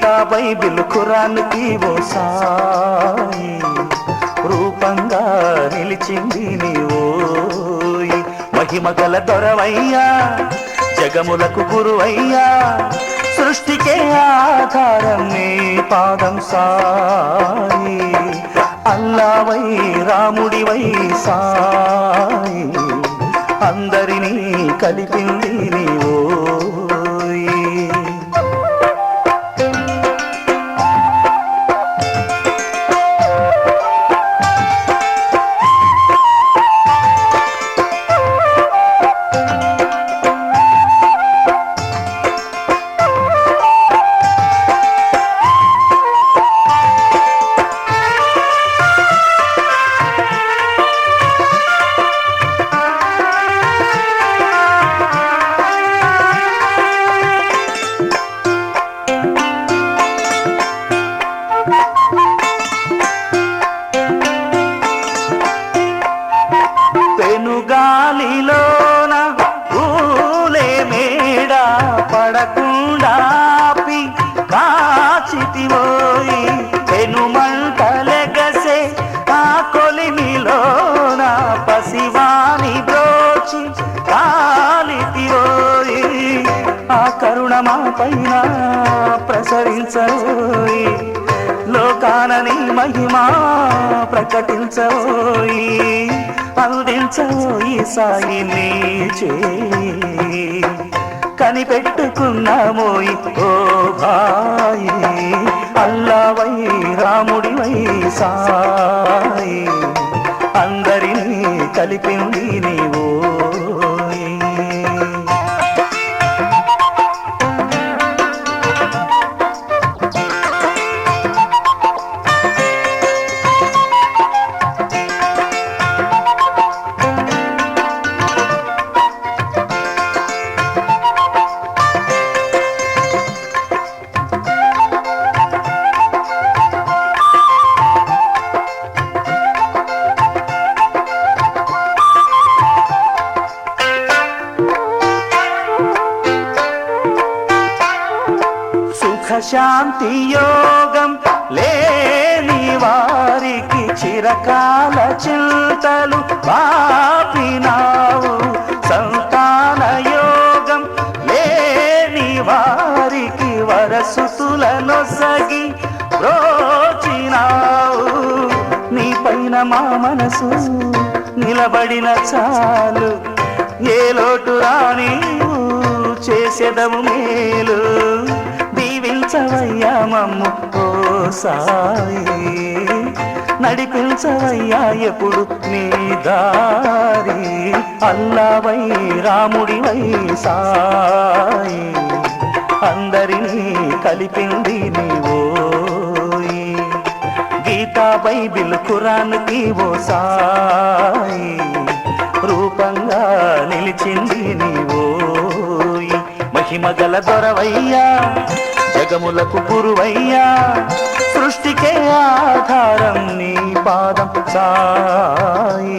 Gita Bible ఖురాన్కి ఓ సాయి రూపంగా నిలిచింది నీవోయి. మహిమగల దొరవయ్యా జగములకు గురువయ్యా సృష్టికే ఆధారం నీ పాదం సాయి. అల్లావై రాముడివై సాయి అందరినీ కలిపింది నీవోయి. పెనుగాలిలోన ఊలే మేడ పడకుండాపి కాచితివోయి. పెనుమంటలెగసే ఆ కొలిమిలోన పసివాని బ్రోచి కాలితివోయి. ఆ కరుణ మా పైన ప్రసరించోయి. లోకాన నీ మహిమా ప్రకటించోయి. అందించోయి సాయి నీ చేయి కనిపెట్టుకున్నామోయి ఓ భాయి. అల్లావై రాముడివై సాయి అందరినీ కలిపింది నీవోయి. శాంతి యోగం లేని వారికి చిరకాల చింతలు పాపినావు. సంతాన యోగం లేని వారికి వరసుతులనొసగి బ్రోచినావు. నీ పైన మా మనసు నిలబడిన చాలు ఏ లోటు రాని చేసేదము మేలు. దీవించవయ్యా మమ్ము ఓ సాయి నడిపించవయ్యా ఎప్పుడు నీ దారి. అల్లావై రాముడివై సాయి అందరినీ కలిపింది నీవోయి. గీతా బైబిల్ ఖురాన్కి ఓ సాయి రూపంగా నిలిచింది నీవోయి. మహిమగల దొరవయ్యా జగములకు గురువయ్యా సృష్టికే ఆధారం నీ పాదం సాయి.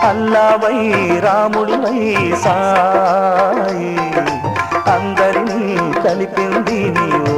అల్లావై రాముడివై సాయి అందరినీ కలిపింది నీవో.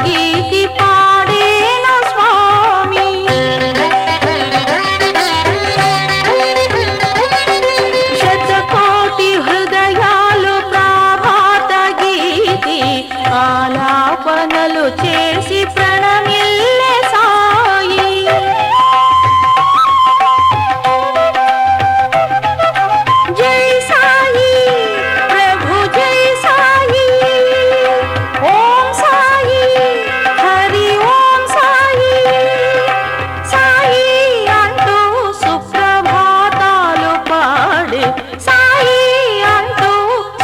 గీతి పాడేను స్వామి. శతకోటి హృదయాలు ప్రభాత గీతి ఆలాపనలు చేసి ప్రణమిల్లే సాయి. జై సాయి ప్రభు జై సాయి, ఓం సాయి హరి ఓం సాయి. సాయి అంటూ సుప్రభాతాలు పాడే, సాయి అంటూ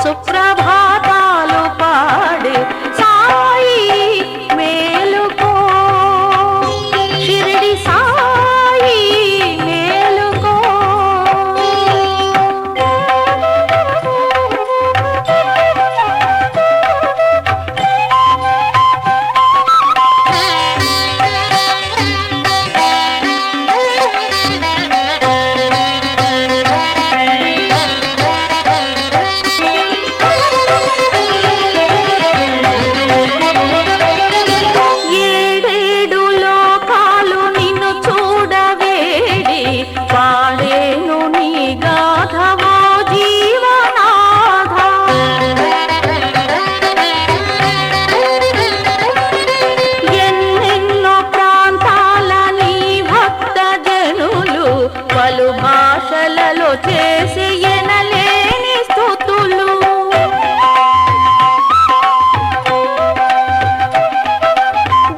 సుప్రభాతాలు పాడే. సాయి మేలుకో షిరిడి సాయి మేలుకో. ఏడేడు లోకాలు నిన్ను చూడవేడి పాడేను నీ గాథవో జీవనాథ. ఎన్నెన్నో ప్రాంతాల నీ భక్త జనులు పలు భాషలలో చేసి ఎనలేని స్తుతులు.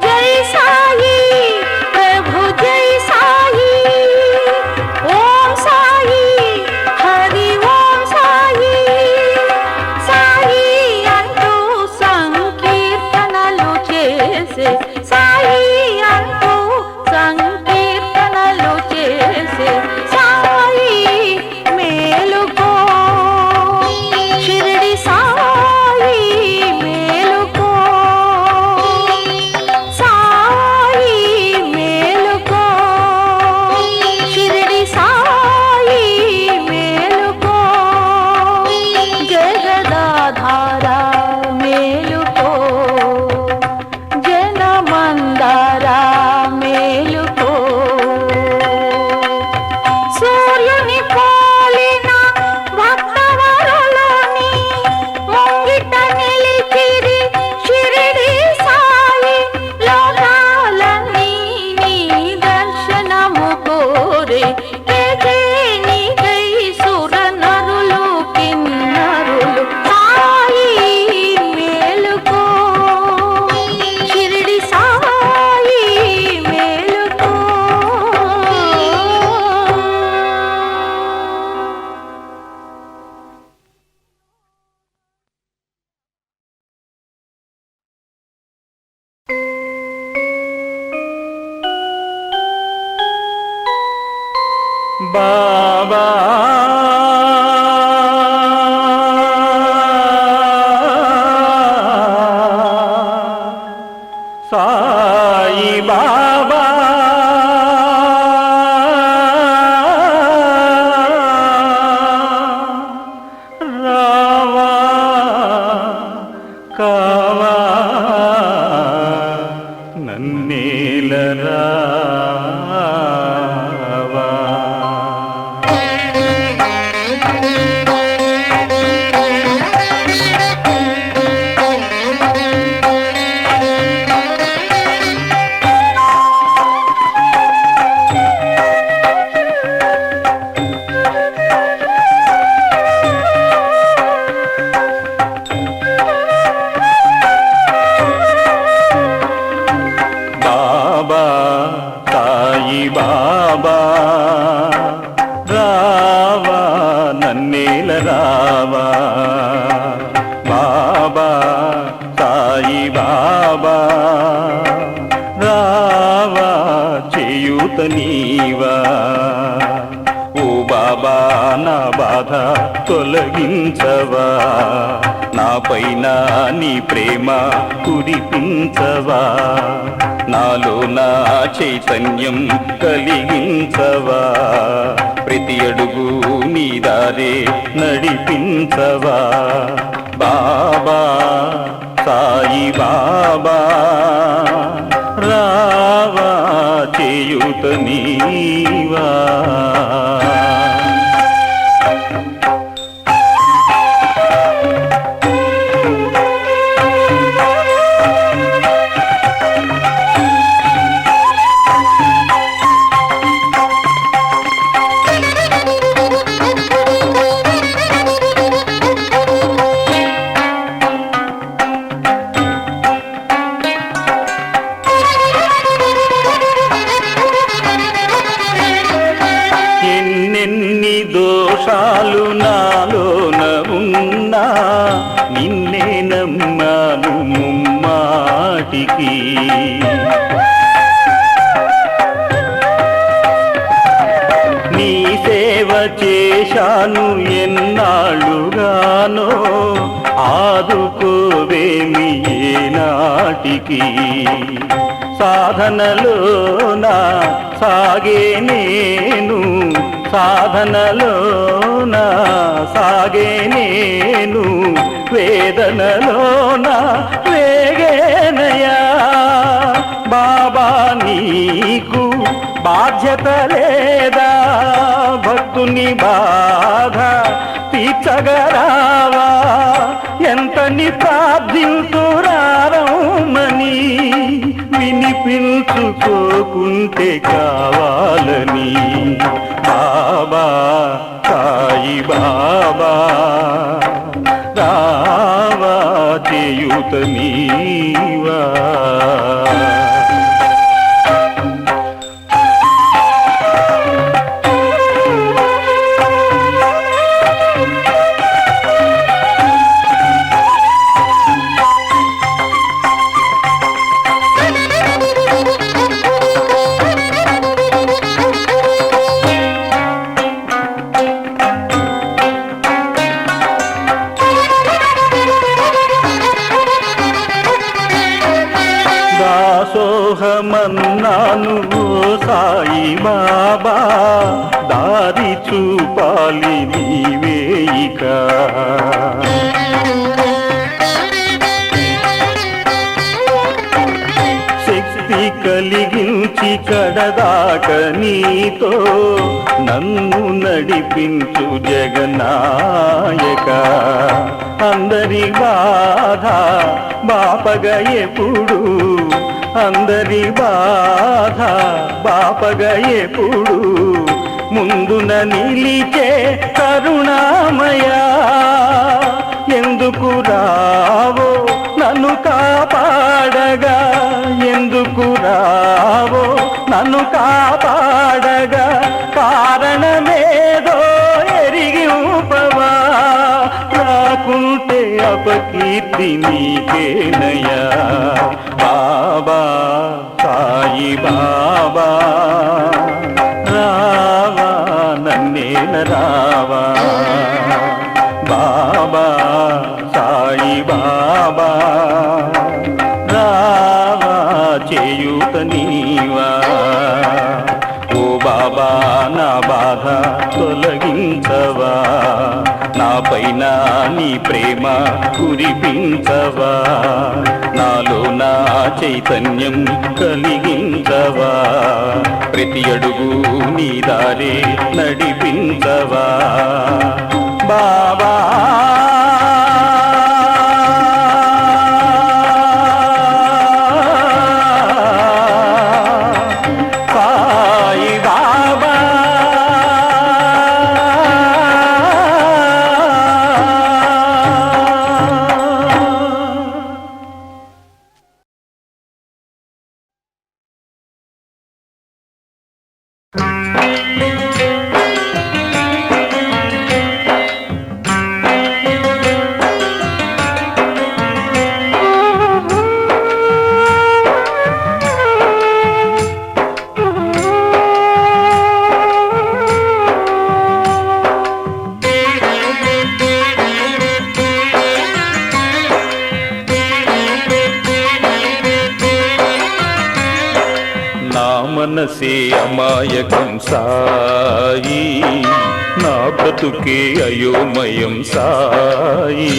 జై సాయి ప్రభు జై సాయి, ఓం సాయి హరి ఓం సాయి. సాయి అంటూ సంకీర్తనలు చేసే, సాయి అంటూ సంకీర్తనలు చేసే. సాయి మేలుకో షిరిడి సాయి మేలుకో. సాయి మేలుకో షిరిడి సాయి మేలుకో. జగదాధార మేలుకో, జనమందార మేలుకో. సూర్యుని పోలిన భక్తవరులని ముంగిట నిలిచిరి షిరిడి సాయి. లోకాలన్నీ నీ దర్శనము కోరే, నీకై సుర నరులు కిన్నరులు. సాయి మేలుకో షిరిడి సాయి మేలుకో. బాబా సాయి బాబా రావా కావా నన్నేల రావా. బాబా సాయి బాబా రావా నన్నేల రావా. బాబా సాయి బాబా రావా చేయూత నీవా. ఓ బాబా నా బాధ తొలగించవా, నా పైన నీ ప్రేమ కురిపించవా. నాలో నా చైతన్యం కలిగించవా, ప్రతి అడుగు నీ దారే నడిపించవా. బాబా సాయి బాబా రావా చేయూత నీవా. ఎన్నెన్ని దోషాలు నాలోన ఉన్నా నిన్నే నమ్మాను ముమ్మాటికి. నీ సేవ చేశాను ఎన్నాళ్ళుగానో ఆదుకోవేమి ఏనాటికి. సాధనలోన సాగే నేను సాధనలోన సాగే నేను వేదనలోన వేగేనయా. బాబా నీకు బాధ్యత లేదా భక్తుని బాధ తీర్చగరావా. ఎంతని ప్రార్థింతురారమని వినిపించుకోకుంటే కావాలని. బాబా సాయి బాబా రావా చేయూత నీవా. దాసోహమన్నాను ఓ సాయి బాబా దారి చూపాలి నీవే ఇక. శక్తి కలిగించి కడదాక నీతో నన్ను నడిపించు జగన్నాయక. అందరి బాధ బాపగ ఎప్పుడు అందరి బాధ బాపగ ఎప్పుడు ముందున నిలిచే కరుణామయా. ఎందుకు రావో నన్ను కాపాడగా ఎందుకు రావో నన్ను కాపాడగా. కారణమేదో ఎరిగి ఉపవా రాకుంటే అపకీర్తి నీకేనయా. బాబా సాయి బాబా రావా నన్నేల రావా. బాబా సాయి బాబా రావా చేయూత నీవా. ఓ బాబా నా బాధ తొలగించవా. నాపైన నీ ప్రేమ కురిపించవా. నాలో నా చైతన్యం కలిగించవా. ప్రతి అడుగు నీ దారే నడిపించవా. బాబా సాయి బాబా మనసే అమాయకం సాయి, నా బ్రతుకే అయోమయం సాయి.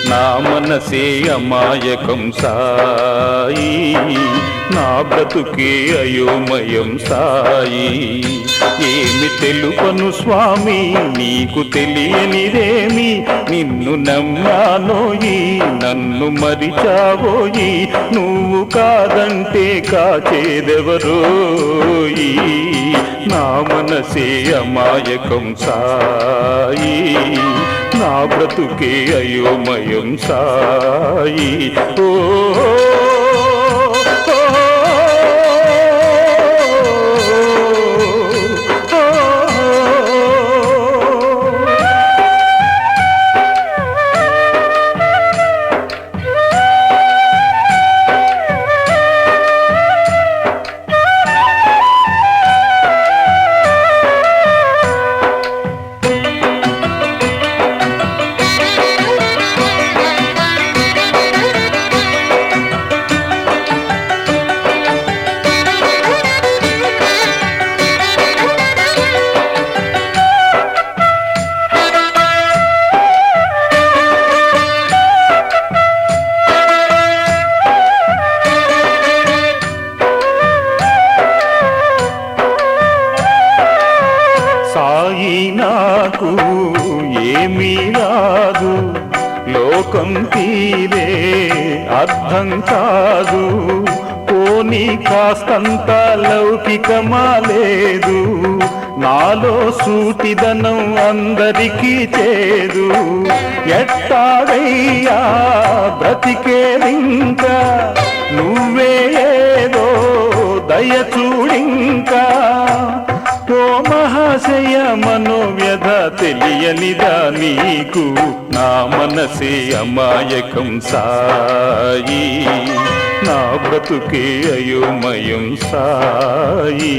నా మనసే అమాయకం సాయి, నా బ్రతుకే అయోమయం సాయి. ఏమి తెలుపను స్వామి నీకు తెలియనిదేమి, నిన్ను నమ్మానోయి నన్ను మరిచావోయి, నువ్వు కాదంటే కాచేదెవరోయి. నా మనసే అమాయకం సాయి, నా బ్రతుకే అయోమయం సాయి. ఓ సాయి నాకు ఏమీ రాదు, లోకం తీరే అర్థం కాదు, పోనీ కాస్తంత లౌకికమా లేదు, నాలో సూటిదనం అందరికీ చేదు. ఎట్టాగయ్యా బ్రతికేదింకా, నువ్వే ఏదో దయ చూడింకా. ఓ మహాశయ మనోవ్యధ తెలియనిదా నీకు, నా మనసే అమాయకం సాయి, నా బ్రతుకే అయోమయం సాయి.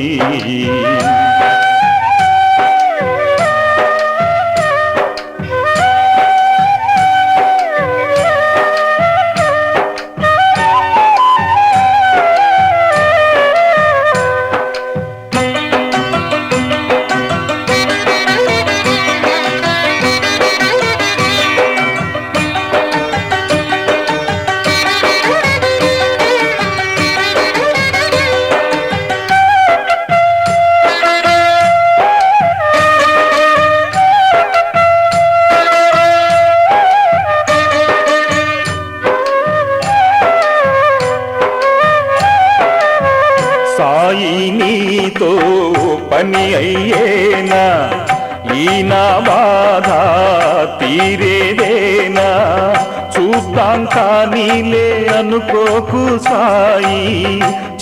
సాయి నీతో పని అయ్యేనా, ఈ నా బాధ తీరేదేనా, చూద్దాం కానీలే అనుకోకు సాయి,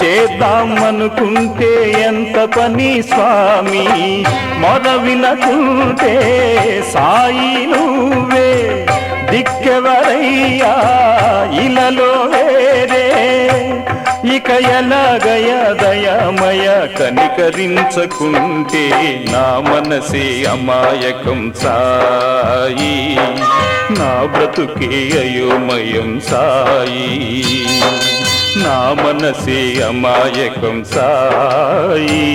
చేద్దాం అనుకుంటే ఎంత పని స్వామి, మొదవినకుంటే సాయి నువ్వే దిక్కెవరయ్యా ఇలలో వేరే. ఇక ఎలాగయ దయామయ కనికరించకుంటే, నా మనసే అమాయకం సాయి, నా బ్రతుకే అయోమయం సాయి. నా మనసే అమాయకం సాయి,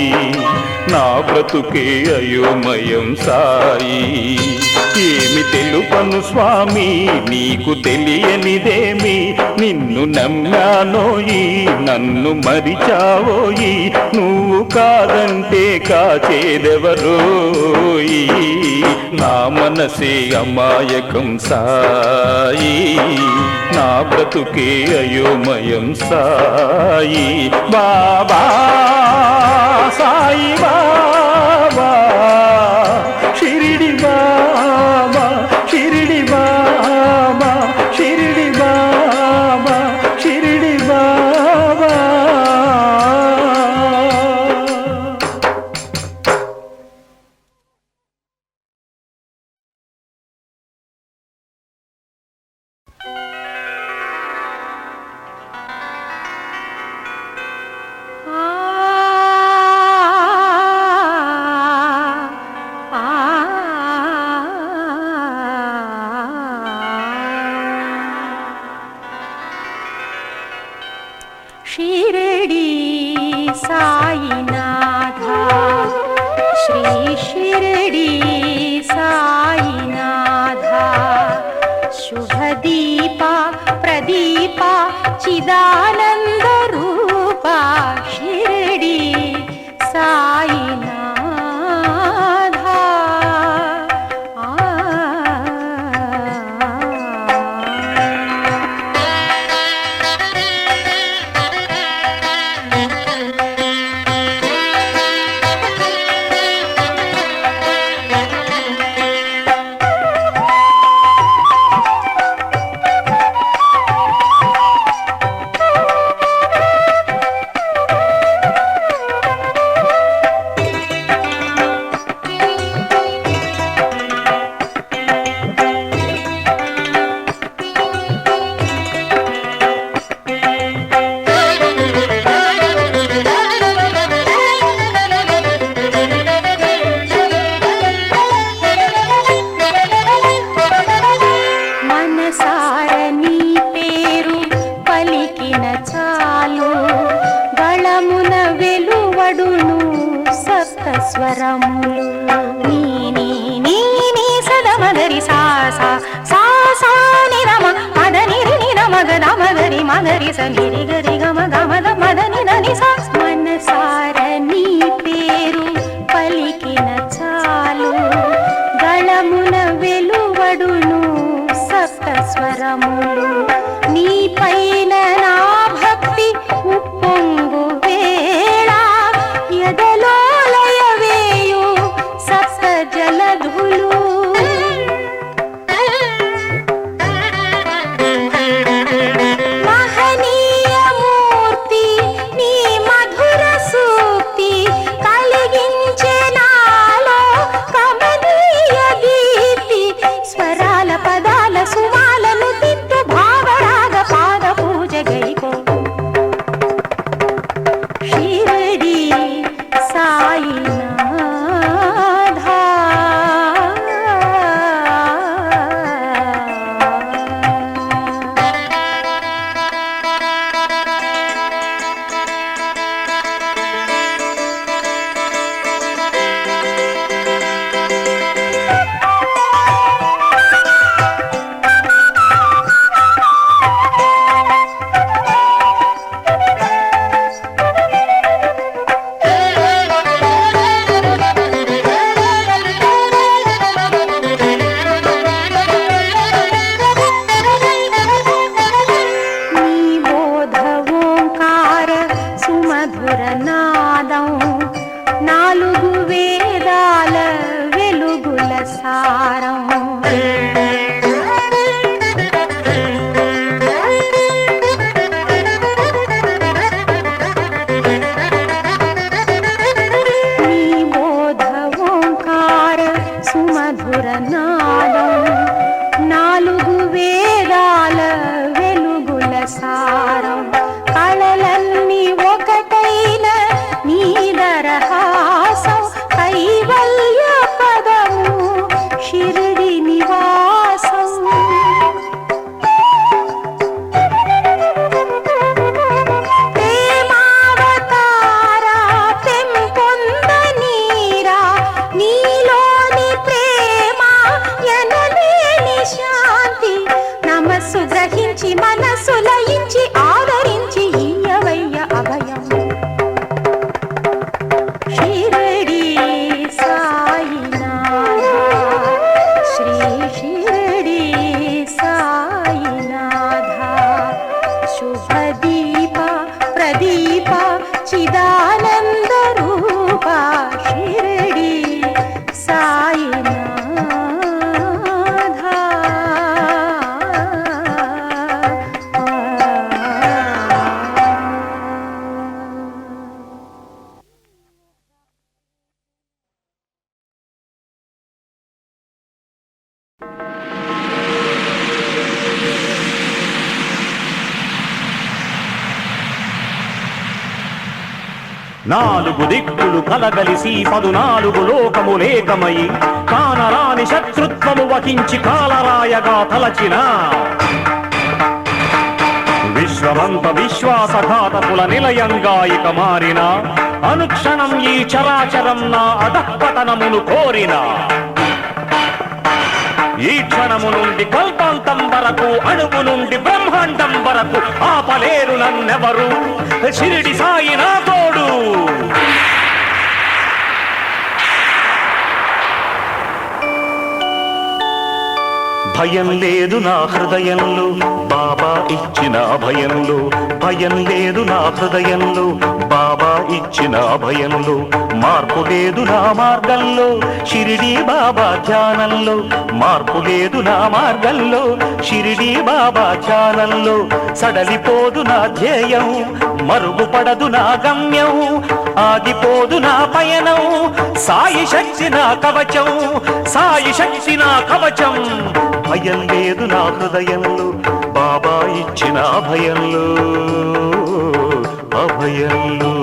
నా బ్రతుకే అయోమయం సాయి. ఏమి తెలుపను స్వామి నీకు తెలియనిదేమి, నిన్ను నమ్మానోయి నన్ను మరిచావోయి, నువ్వు కాదంటే కాచేదెవరోయి. నా మనసే అమాయకం సాయి, నా బ్రతుకే అయోమయం సాయి. బాబా సాయి బాబా, షిరిడి బాబా, షిరిడి బాబా, షిరిడి బాబా, షిరిడి బాబా. शिरडी साईनाथा, श्री शिरडी साईनाथा, शुभ दी స్వరములు నీ నీ నీ నీ సదమగరి సా సా సా సా నిరమ మద నిరి నిరమ గద మగరి మగరి స నిరి గరి గమ గమద మద నిదని సా మనసార నీ పేరు పలికిన చాలు గళమున వెలువడును సప్త స్వరములు నీ పైన నా భక్తి ఉప్పొంగు వేళ ఎదలో లయవేయు సప్త జలధులు మహనీయ మూర్తి నీ మధుర సూక్తి కలిగించే నాలో కమనీయ దీప్తి స్వరాల పదాల సుమాలను తిట్టు భావరాగ పాద పూజ గైకో షిరిడి సాయినాథా నీ బోధ ఓంకార సుమధుర నాదం నాలుగు వేదాల వెలుగుల సారం నీ బోధ ఓంకార సుమధుర నాదం నాలుగు వేదాల వెలుగుల సారం కళలన్నీ ఒకటైన నీదరహాసం కైవల్య పదము షిరిడి నివాసం ప్రేమావతారా పెంపొంద నీరా నీలోని ప్రేమ ఎనలేని శాంతి నమస్సు గ్రహించి మనస్సు లయించి ఆదరించి ఇయ్యవయ్య అభయం షిరిడి సాయినాథా శ్రీ షిరిడి సాయినాథా శుభదీప ప్రదీప చిదానంద రూప షిరిడి సాయినాథా నాలుగు దిక్కులు కలగలిసి 14 లోకములేకమై కానరాని శత్రుత్వము వహించి కాలరాయగా తలచిన విశ్వమంత విశ్వాసఘాతకుల నిలయంగా ఇక మారిన అనుక్షణం ఈ చరాచరం నా అధఃపతనమును కోరిన ఈ క్షణము నుండి కల్పాంతం వరకు అణువు నుండి బ్రహ్మాండం వరకు ఆపలేరు నన్నెవరు షిరిడి సాయి నా తోడు భయం లేదు నా హృదయంలో బాబా ఇచ్చిన అభయంలో భయం లేదు నా హృదయంలో బాబా ఇచ్చిన అభయంలో మార్పు లేదు నా మార్గంలో షిరిడి బాబా ధ్యానంలో మార్పు లేదు నా మార్గంలో షిరిడి బాబా ధ్యానంలో సడలిపోదు నా ధ్యేయం మరుగుపడదు నా గమ్యం ఆగిపోదు నా పయనం సాయి శక్తి నా కవచం సాయి శక్తి నా కవచం భయం లేదు నా హృదయంలో బాబా ఇచ్చిన అభయంలో అభయంలో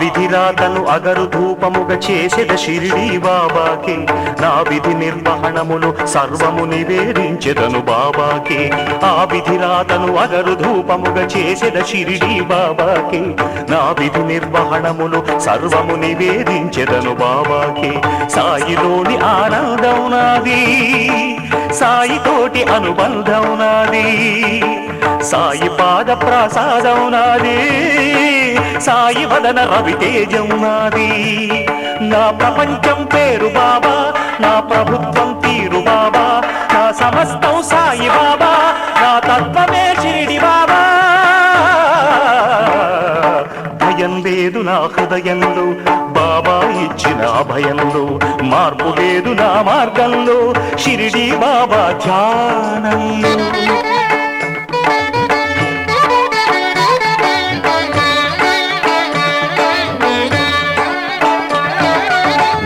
విధిరాతను అగరు ధూప అగరధూపముగ చేసెద షిరిడి బాబాకే నా విధి నిర్వహణమును సర్వము నివేదించెదను బాబాకే ఆ విధి రాతను అగరధూపముగ చేసెద షిరిడి బాబాకే నా విధి నిర్వహణమును సర్వము నివేదించెదను బాబాకే సాయిలోని ఆనందం నాది సాయితోటి అనుబంధం నాది సాయి పాద ప్రసాదం నాది సాయి వదన రవితేజం నాది నా ప్రపంచం పేరు బాబా నా ప్రభుత్వం తీరు బాబా నా సమస్తం సాయి బాబా నా తత్వమే షిరిడి బాబా భయం లేదు నా హృదయంలో బాబా ఇచ్చిన అభయంలో మార్పు లేదు నా మార్గంలో షిరిడి బాబా ధ్యానంలో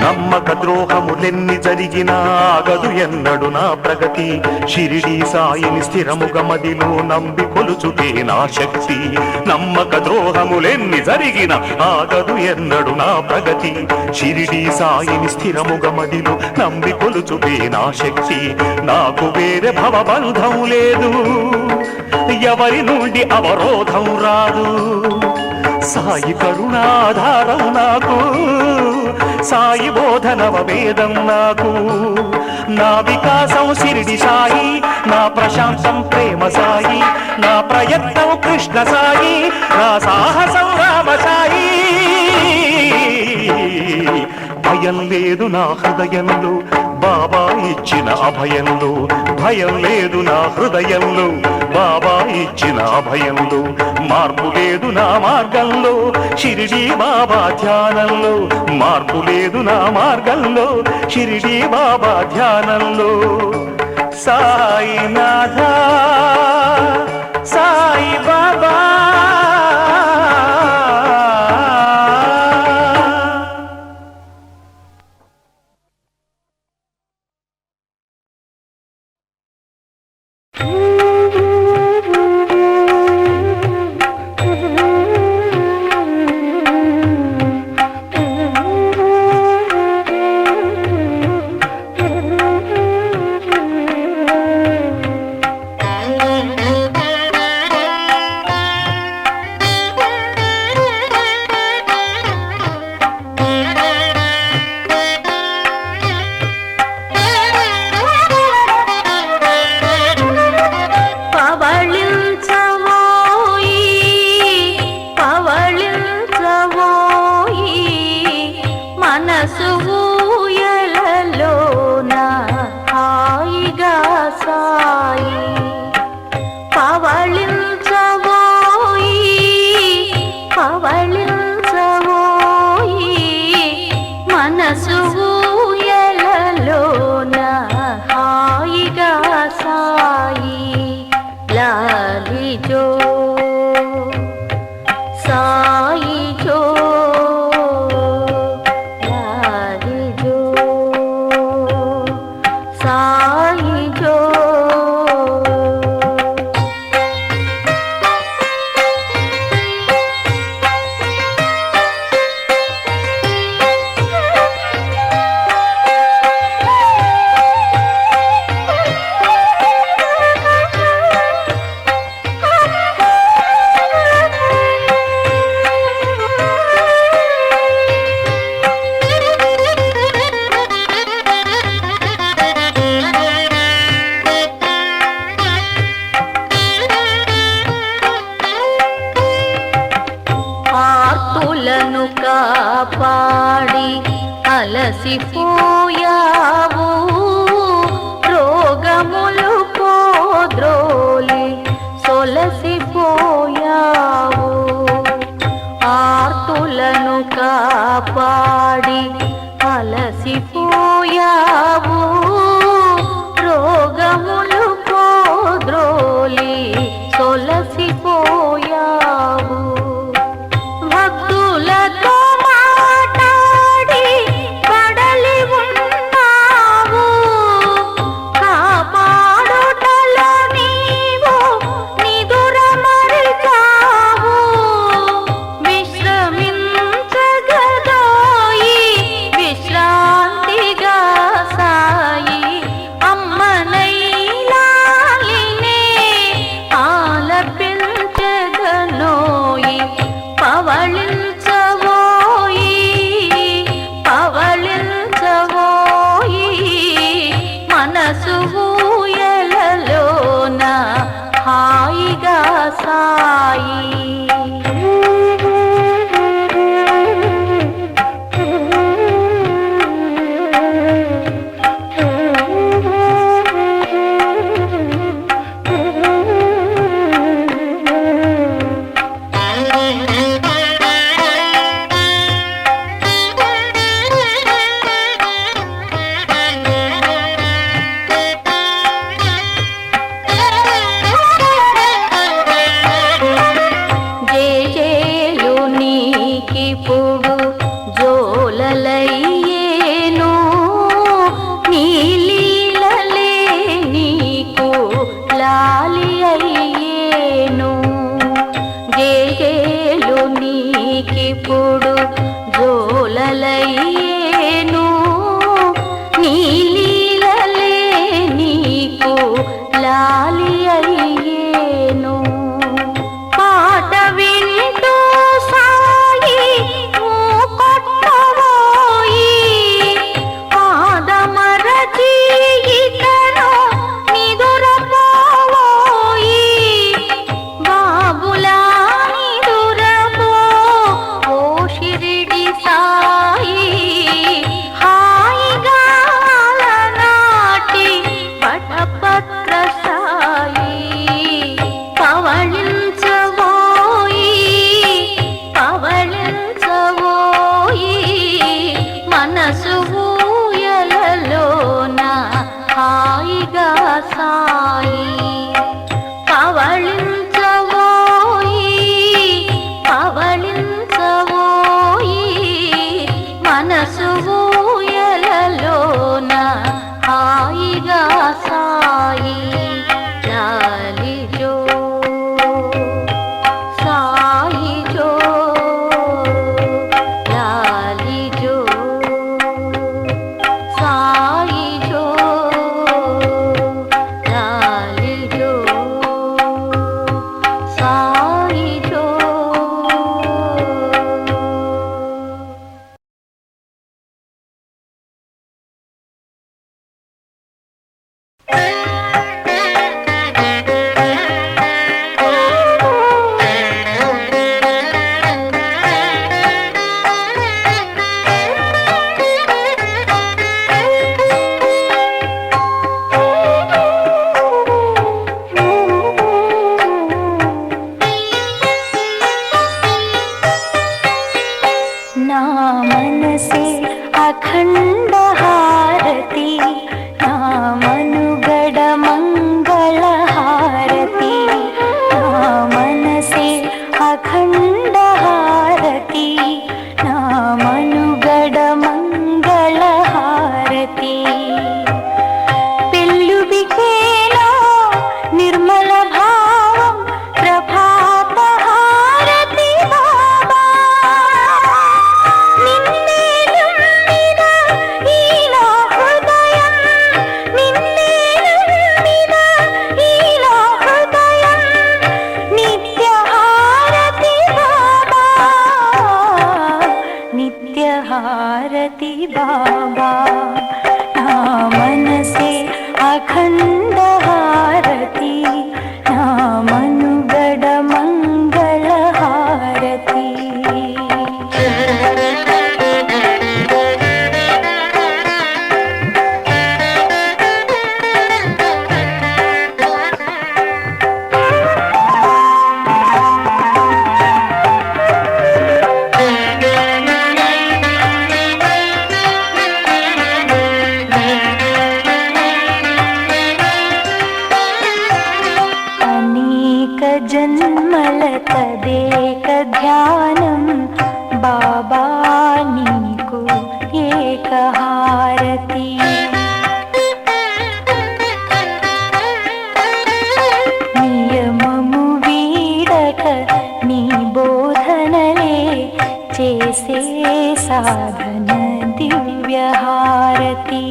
నమ్మక ద్రోహములెన్ని జరిగినా ఆగదు ఎన్నడు నా ప్రగతి షిరిడి సాయిని స్థిరముగ మదిలో నంబి కొలుచుటే నా శక్తి నమ్మక ద్రోహములెన్ని జరిగిన ఆగదు ఎన్నడు నా ప్రగతి షిరిడి సాయిని స్థిరముగ మదిలో నంబి కొలుచుటే నా శక్తి నాకు వేరే భవబంధం లేదు ఎవరి నుండి అవరోధం రాదు సాయి కరుణాధారం నాకు సాయి బోధనవ వేదం నాకు నా వికాసం షిరిడి సాయి నా ప్రశాంతం ప్రేమ సాయి నా ప్రయత్నం కృష్ణ సాయి నా సాహసం రామ సాయి భయం లేదు నా హృదయంలో బాబా ఇచ్చిన అభయంలో భయం లేదు నా హృదయంలో బాబా ఇచ్చిన అభయంలో మార్పు లేదు నా మార్గంలో షిరిడి బాబా ధ్యానంలో మార్పు లేదు నా మార్గంలో షిరిడి బాబా ధ్యానంలో సాయినాథ సాయి బాబా కాపాడి అలసిపోయావు రోగములు పోద్రోలి సొలసిపోయావు ఆర్తులను కాపాడి అలసిపోయావు రోగములు పోద్రోలి సొలసిపోయావు భక్తులతో మాట్లాడి పడలి ఉన్నావు కాపాడుటలో నీవు నిదుర మరిచావు విశ్రమించగదోయి बाबा ना मनसे अखंड हारती ना मनुगड मंगल हारती జన్మలతదేక ధ్యానం బాబా నీకు ఏక హారతి నియమము వీడక నీ బోధనలే చేసే సాధన దివ్య హారతి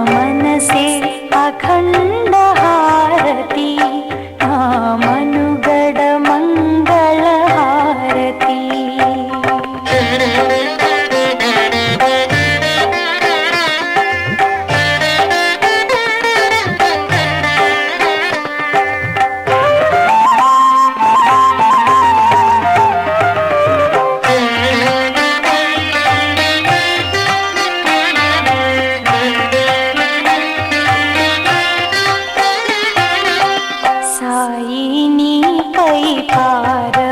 मनसे अखंड हारती ना मनुगड मंगल हारती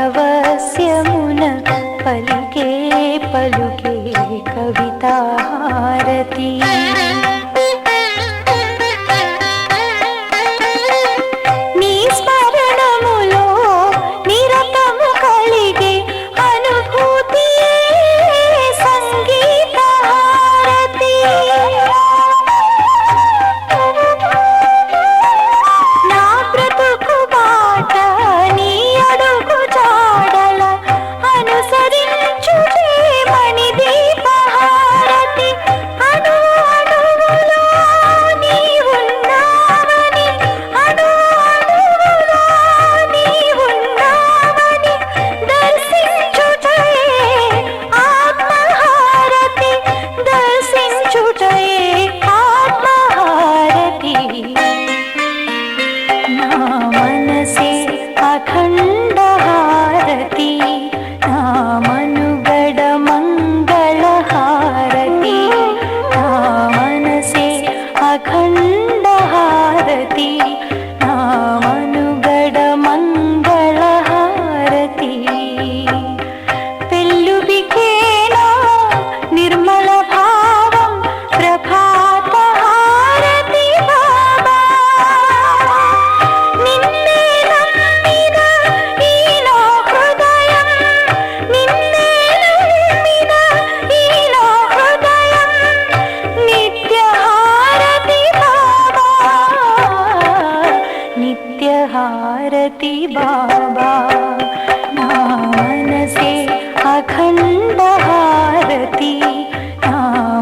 పారవస్యమున పలికే పలుకే కవితా హారతి నీ స్మరణములో నిరతము కలిగే అనుభూతి సంగీత హారతి నా బ్రతుకు బాట నీ అడుగు జాడల అనుసరించుటే మణి దీప హారతి అణు అణువులో నీ ఉన్నావని అణు అణువులో నీ ఉన్నావని దర్శించుటే ఆత్మహారతి దర్శించుటే ఆత్మహారతి ना मनसे अखंड हारती ना मनुगड मंगल हारती ना मनसे अखंड हारती ना मनुगड मंगल हारती पेल्लुबिकेना निर्मल भावं प्रभात हारति बाबा నిన్నే నమ్మిన ఈ నా హృదయం నిన్నే నమ్మిన ఈ నా హృదయం నిత్య హారతి బాబా నిత్య హారతి బాబా నా మనసే అఖండ హారతి నా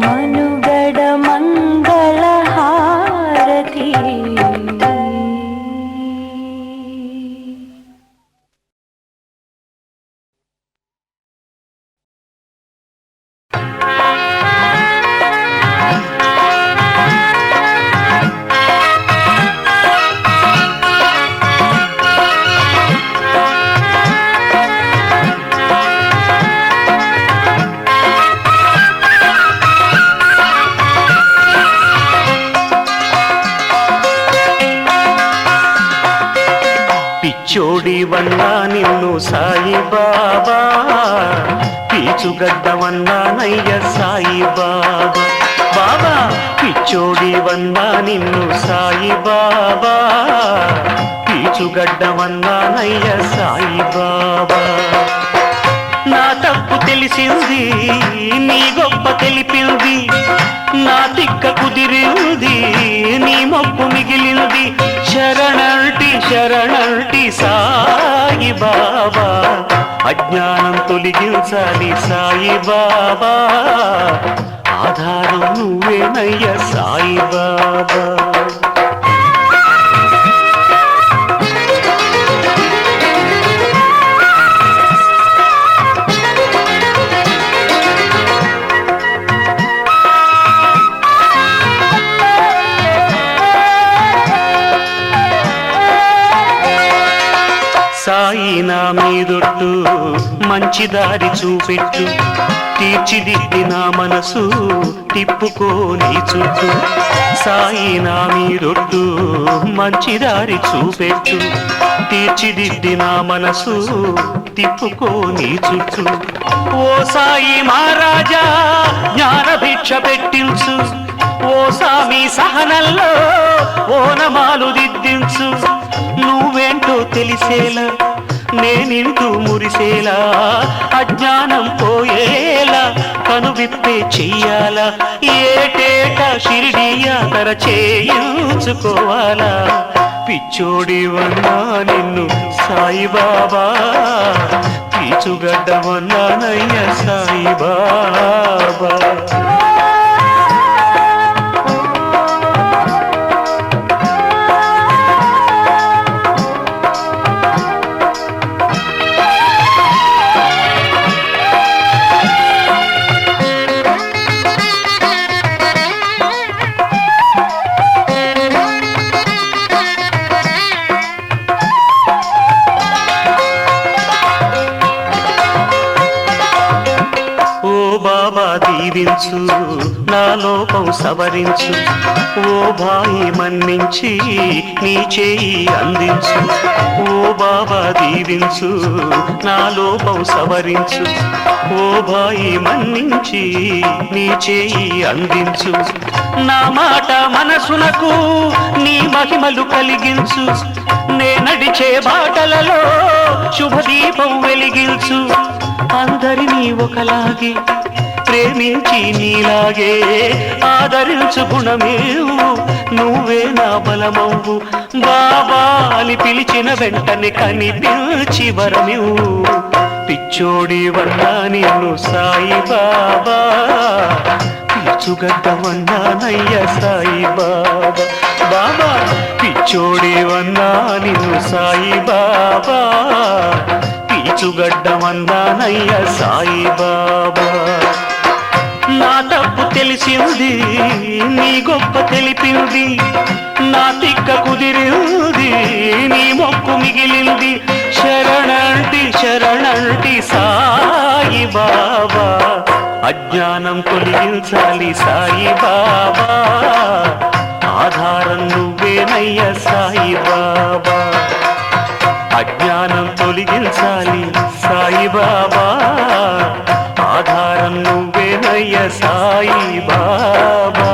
మనుగడ మంగళ హారతి పిచ్చోడివన్నా నిన్ను సాయిబాబా పీచుగడ్డవన్నానయ్య సాయిబాబా బాబా పిచ్చోడి వన్నా నిన్ను సాయి బాబా, పీచుగడ్డమన్నానయ్య సాయి బాబా. నా తప్పు తెలిసింది నీ గొప్ప తెలిపింది, నా తిక్క కుదిరింది నీ మొక్కు మిగిలింది. శరణంటి శరణంటి సాయి బాబా, అజ్ఞానం తొలగించాలి సాయి బాబా, ఆధారం నువ్వేనయ్య సాయి బాబా. సాయి నా మీదొట్టు మంచి దారి చూపెట్టు, తీర్చిదిద్ది నా మనసు తిప్పుకోని చుట్టూ. సాయి నా మీదొట్టు మంచి దారి చూపెట్టు, తీర్చిదిద్ది నా మనసు తిప్పుకోని చుట్టూ. ఓ సాయి మహారాజా జ్ఞాన భిక్ష పెట్టించు, ఓ సామి సహనంలో ఓనమాలు దిద్దించు. నువ్వేంటో తెలిసేలా నేనింటూ మురిసేలా, అజ్ఞానం పోయేలా కనువిప్పే చెయ్యాలా. ఏటేటా షిరిడి యాత్ర చేయించుకోవాలా. పిచ్చోడివన్నా నిన్ను సాయి బాబా, పీచుగడ్డమన్నానయ్య సాయి బాబా. దీవించు నా లోపం సవరించు, ఓ భాయి మన్నించి నీ చేయి అందించు. ఓ బాబా దీవించు నా లోపం సవరించు, ఓ భాయి మన్నించి నీ చేయి అందించు. నా మాట మనసునకు నీ మహిమలు కలిగించు, నే నడిచే బాటలలో శుభదీపం వెలిగించు. అందరినీ ఒకలాగే ప్రేమించి నీలాగే ఆదరించు గుణమేవు, నువ్వే నా బలమవు. బాబా అని పిలిచిన వెంటనే కనిపించి వరమివు. పిచ్చోడివన్నా నిన్ను సాయి బాబా, పీచుగడ్డమన్నానయ్య సాయి బాబా. బాబా పిచ్చోడివన్నా నిన్ను సాయి బాబా, పీచుగడ్డమన్నానయ్య సాయి బాబా. నా తప్పు తెలిసింది నీ గొప్ప తెలిపింది, నా తిక్క కుదిరింది నీ మొక్కు మిగిలింది. శరణంటి శరణంటి సాయి బాబా, అజ్ఞానం తొలగించాలి సాయి బాబా, ఆధారం నువ్వేనయ్య సాయి బాబా. అజ్ఞానం తొలగించాలి సాయి బాబా, ఆధారం నువ్వేనయ్య సాయి బాబా.